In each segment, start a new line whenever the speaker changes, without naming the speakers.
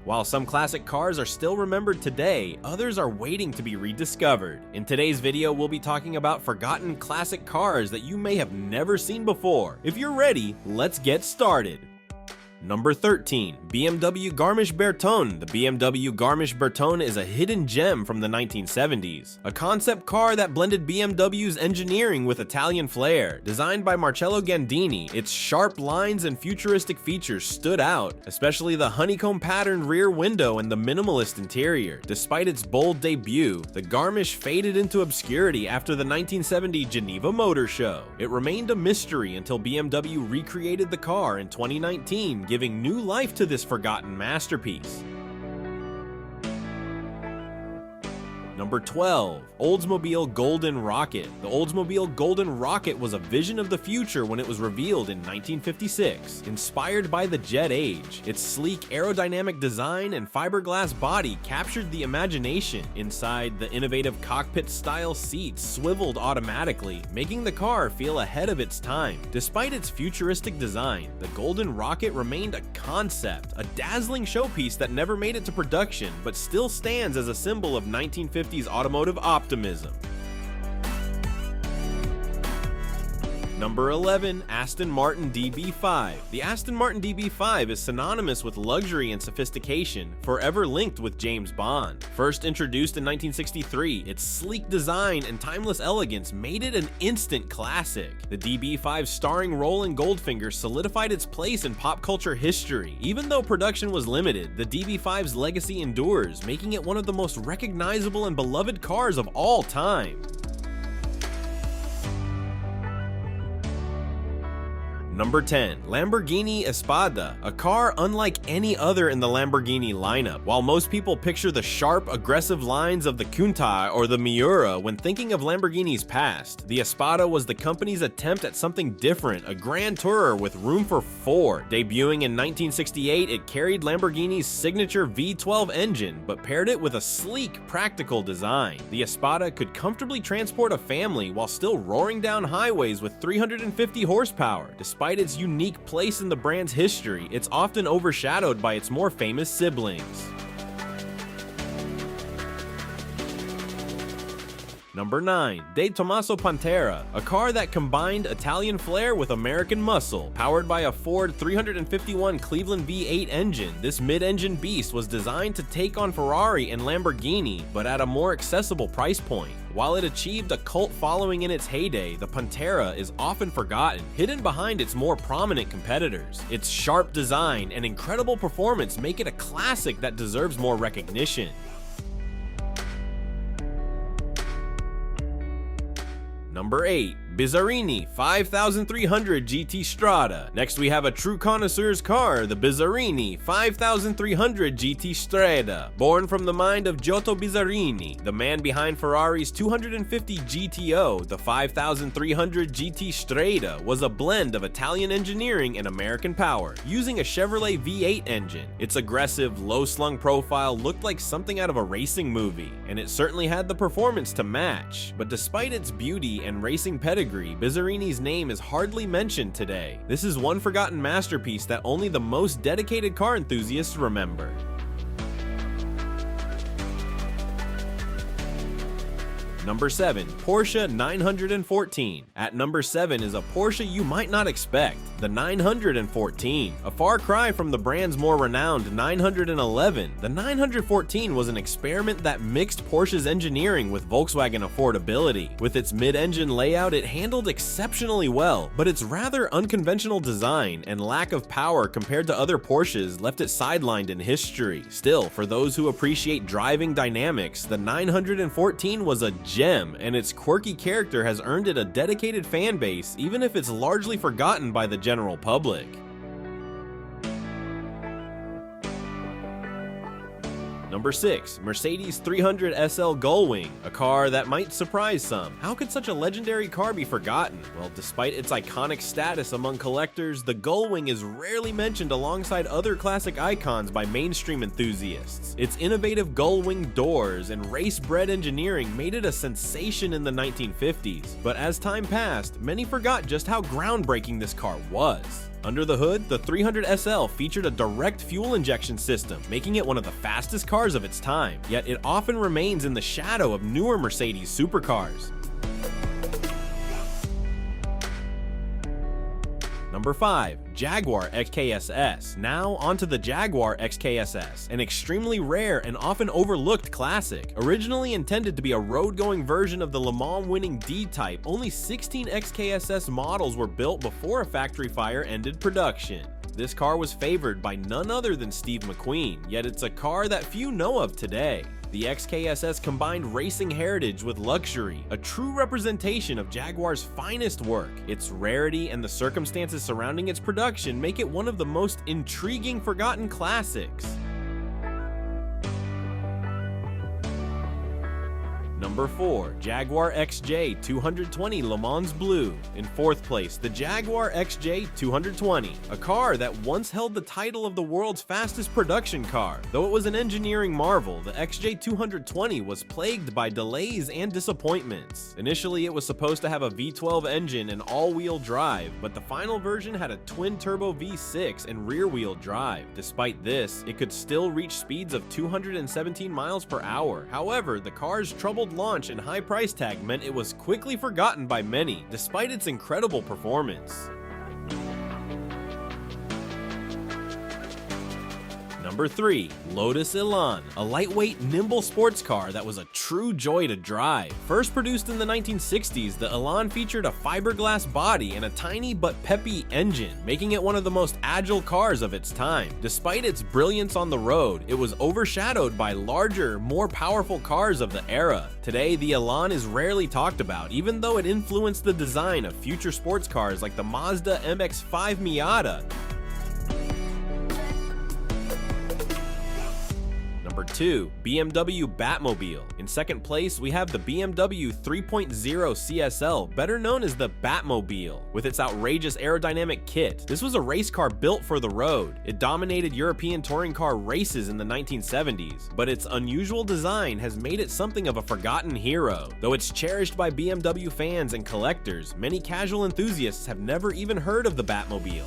While some classic cars are still remembered today, others are waiting to be rediscovered. In today's video, we'll be talking about forgotten classic cars that you may have never seen before. If you're ready, let's get started. Number 13. BMW Garmisch Bertone. The BMW Garmisch Bertone is a hidden gem from the 1970s. A concept car that blended BMW's engineering with Italian flair. Designed by Marcello Gandini, its sharp lines and futuristic features stood out, especially the honeycomb patterned rear window and the minimalist interior. Despite its bold debut, the Garmisch faded into obscurity after the 1970 Geneva Motor Show. It remained a mystery until BMW recreated the car in 2019, giving new life to this forgotten masterpiece. Number 12. Oldsmobile Golden Rocket. The Oldsmobile Golden Rocket was a vision of the future when it was revealed in 1956. Inspired by the jet age, its sleek aerodynamic design and fiberglass body captured the imagination. Inside, the innovative cockpit-style seats swiveled automatically, making the car feel ahead of its time. Despite its futuristic design, the Golden Rocket remained a concept, a dazzling showpiece that never made it to production, but still stands as a symbol of 1950s automotive optimism. Number 11. Aston Martin DB5. The Aston Martin DB5 is synonymous with luxury and sophistication, forever linked with James Bond. First introduced in 1963, its sleek design and timeless elegance made it an instant classic. The DB5's starring Roland Goldfinger solidified its place in pop culture history. Even though production was limited, the DB5's legacy endures, making it one of the most recognizable and beloved cars of all time. Number 10. Lamborghini Espada, a car unlike any other in the Lamborghini lineup. While most people picture the sharp, aggressive lines of the Countach or the Miura when thinking of Lamborghini's past, the Espada was the company's attempt at something different, a grand tourer with room for four. Debuting in 1968, it carried Lamborghini's signature V12 engine, but paired it with a sleek, practical design. The Espada could comfortably transport a family while still roaring down highways with 350 horsepower. Despite its unique place in the brand's history, it's often overshadowed by its more famous siblings. Number 9. De Tomaso Pantera, a car that combined Italian flair with American muscle. Powered by a Ford 351 Cleveland V8 engine, this mid-engine beast was designed to take on Ferrari and Lamborghini, but at a more accessible price point. While it achieved a cult following in its heyday, the Pantera is often forgotten, hidden behind its more prominent competitors. Its sharp design and incredible performance make it a classic that deserves more recognition. Number 8. Bizzarrini 5300 GT Strada. Next we have a true connoisseur's car, the Bizzarrini 5300 GT Strada. Born from the mind of Giotto Bizzarrini, the man behind Ferrari's 250 GTO, the 5300 GT Strada was a blend of Italian engineering and American power, using a Chevrolet V8 engine. Its aggressive, low-slung profile looked like something out of a racing movie, and it certainly had the performance to match. But despite its beauty and racing pedigree, Bizzarrini's name is hardly mentioned today. This is one forgotten masterpiece that only the most dedicated car enthusiasts remember. Number 7. Porsche 914. At number 7 is a Porsche you might not expect, the 914. A far cry from the brand's more renowned 911, the 914 was an experiment that mixed Porsche's engineering with Volkswagen affordability. With its mid-engine layout, it handled exceptionally well, but its rather unconventional design and lack of power compared to other Porsches left it sidelined in history. Still, for those who appreciate driving dynamics, the 914 was a gem, and its quirky character has earned it a dedicated fan base, even if it's largely forgotten by the general public. Number 6. Mercedes 300 SL Gullwing, a car that might surprise some. How could such a legendary car be forgotten? Well, despite its iconic status among collectors, the Gullwing is rarely mentioned alongside other classic icons by mainstream enthusiasts. Its innovative Gullwing doors and race-bred engineering made it a sensation in the 1950s, but as time passed, many forgot just how groundbreaking this car was. Under the hood, the 300 SL featured a direct fuel injection system, making it one of the fastest cars of its time, yet it often remains in the shadow of newer Mercedes supercars. Number 5. Jaguar XKSS. Now onto the Jaguar XKSS, an extremely rare and often overlooked classic. Originally intended to be a road-going version of the Le Mans winning D-Type, only 16 XKSS models were built before a factory fire ended production. This car was favored by none other than Steve McQueen, yet it's a car that few know of today. The XKSS combined racing heritage with luxury, a true representation of Jaguar's finest work. Its rarity and the circumstances surrounding its production make it one of the most intriguing forgotten classics. Number 4. Jaguar XJ220 Le Mans Blue. In 4th place, the Jaguar XJ220, a car that once held the title of the world's fastest production car. Though it was an engineering marvel, the XJ220 was plagued by delays and disappointments. Initially, it was supposed to have a V12 engine and all-wheel drive, but the final version had a twin-turbo V6 and rear-wheel drive. Despite this, it could still reach speeds of 217 miles per hour. However, the car's troubled launch and high price tag meant it was quickly forgotten by many, despite its incredible performance. Number 3. Lotus Elan, a lightweight, nimble sports car that was a true joy to drive. First produced in the 1960s, the Elan featured a fiberglass body and a tiny but peppy engine, making it one of the most agile cars of its time. Despite its brilliance on the road, it was overshadowed by larger, more powerful cars of the era. Today, the Elan is rarely talked about, even though it influenced the design of future sports cars like the Mazda MX-5 Miata. Number 2. BMW Batmobile. In 2nd place, we have the BMW 3.0 CSL, better known as the Batmobile, with its outrageous aerodynamic kit. This was a race car built for the road. It dominated European touring car races in the 1970s, but its unusual design has made it something of a forgotten hero. Though it's cherished by BMW fans and collectors, many casual enthusiasts have never even heard of the Batmobile.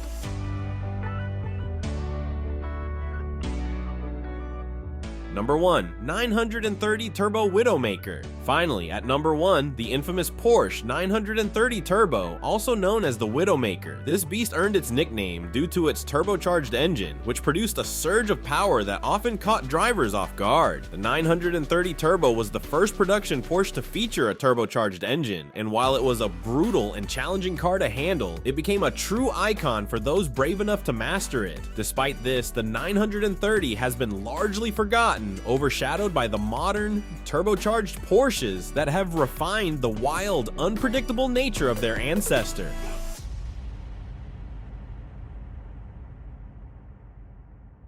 Number 1. 930 Turbo Widowmaker. Finally, at number 1, the infamous Porsche 930 Turbo, also known as the Widowmaker. This beast earned its nickname due to its turbocharged engine, which produced a surge of power that often caught drivers off guard. The 930 Turbo was the first production Porsche to feature a turbocharged engine, and while it was a brutal and challenging car to handle, it became a true icon for those brave enough to master it. Despite this, the 930 has been largely forgotten, overshadowed by the modern, turbocharged Porsches that have refined the wild, unpredictable nature of their ancestor.